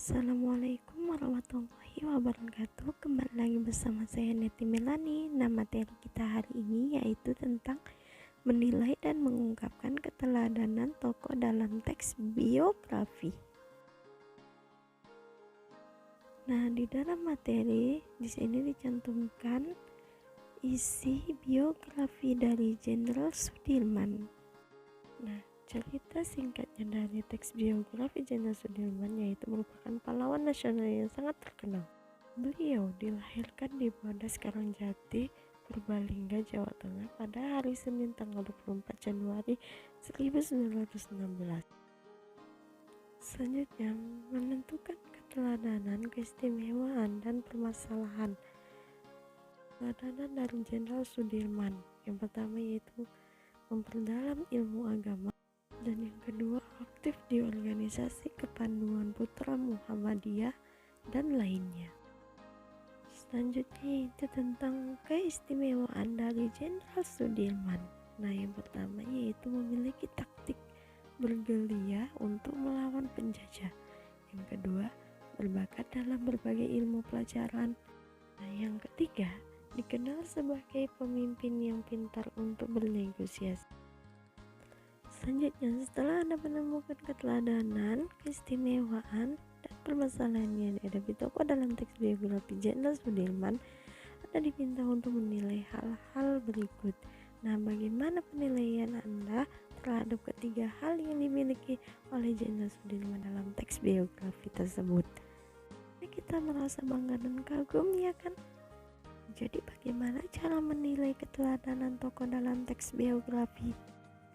Assalamualaikum warahmatullahi wabarakatuh. Kembali lagi bersama saya Neti Melani. Nah, materi kita hari ini yaitu tentang menilai dan mengungkapkan keteladanan tokoh dalam teks biografi. Nah, di dalam materi di sini dicantumkan isi biografi dari Jenderal Sudirman. Nah, cerita singkatnya dari teks biografi Jenderal Sudirman yaitu merupakan pahlawan nasional yang sangat terkenal. Beliau dilahirkan di Bodas Karangjati, Purbalingga, Jawa Tengah pada hari Senin tanggal 24 Januari 1916. Selanjutnya, menentukan keteladanan, keistimewaan, dan permasalahan keteladanan dari Jenderal Sudirman. Yang pertama yaitu memperdalam ilmu agama, dan yang kedua aktif di organisasi Kepanduan Putra Muhammadiyah dan lainnya. Selanjutnya itu tentang keistimewaan dari Jenderal Sudirman. Nah, yang pertama yaitu memiliki taktik bergerilya untuk melawan penjajah. Yang kedua, berbakat dalam berbagai ilmu pelajaran. Nah, yang ketiga, dikenal sebagai pemimpin yang pintar untuk bernegosiasi. Selanjutnya, setelah Anda menemukan keteladanan, keistimewaan, dan permasalahan yang dihadapi tokoh dalam teks biografi Jenderal Sudirman, Anda diminta untuk menilai hal-hal berikut. Nah, bagaimana penilaian Anda terhadap ketiga hal yang dimiliki oleh Jenderal Sudirman dalam teks biografi tersebut? Kita merasa bangga dan kagum, ya kan? Jadi bagaimana cara menilai keteladanan tokoh dalam teks biografi?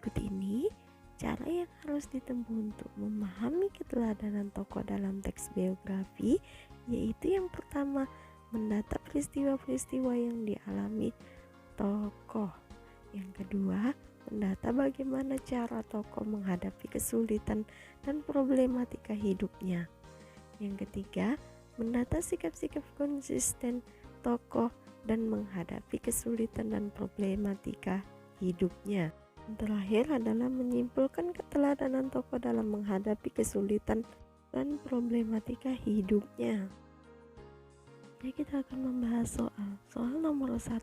Berikut ini cara yang harus ditempuh untuk memahami keteladanan tokoh dalam teks biografi, yaitu yang pertama, mendata peristiwa-peristiwa yang dialami tokoh. Yang kedua, mendata bagaimana cara tokoh menghadapi kesulitan dan problematika hidupnya. Yang ketiga, mendata sikap-sikap konsisten tokoh dan menghadapi kesulitan dan problematika hidupnya. Yang terakhir adalah menyimpulkan keteladanan tokoh dalam menghadapi kesulitan dan problematika hidupnya. Jadi kita akan membahas soal nomor 1.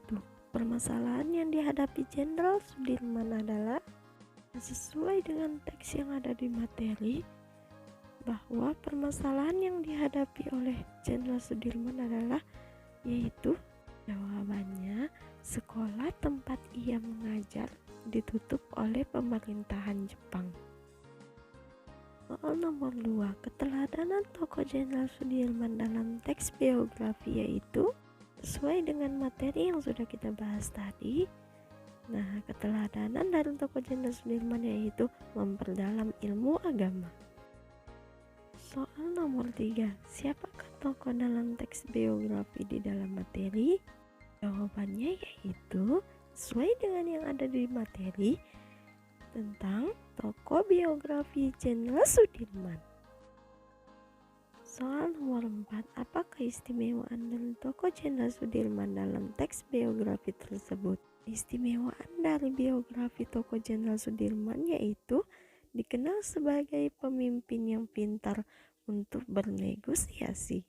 Permasalahan yang dihadapi Jenderal Sudirman adalah sesuai dengan teks yang ada di materi, bahwa permasalahan yang dihadapi oleh Jenderal Sudirman adalah yaitu jawabannya, sekolah tempat ia mengajar ditutup oleh pemerintahan Jepang. Soal nomor 2, keteladanan tokoh Jenderal Sudirman dalam teks biografi yaitu sesuai dengan materi yang sudah kita bahas tadi. Nah, keteladanan dari tokoh Jenderal Sudirman yaitu memperdalam ilmu agama. Soal nomor 3, siapakah tokoh dalam teks biografi di dalam materi? Jawabannya yaitu sesuai dengan yang ada di materi tentang tokoh biografi Jenderal Sudirman. Soal nomor 4, apa keistimewaan dari tokoh Jenderal Sudirman dalam teks biografi tersebut? Keistimewaan dari biografi tokoh Jenderal Sudirman yaitu dikenal sebagai pemimpin yang pintar untuk bernegosiasi.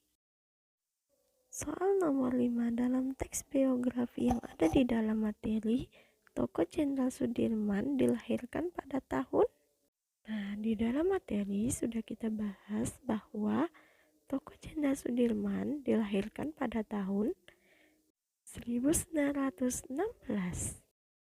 Soal nomor 5, dalam teks biografi yang ada di dalam materi, tokoh Jenderal Sudirman dilahirkan pada tahun. Nah, di dalam materi sudah kita bahas bahwa tokoh Jenderal Sudirman dilahirkan pada tahun 1916.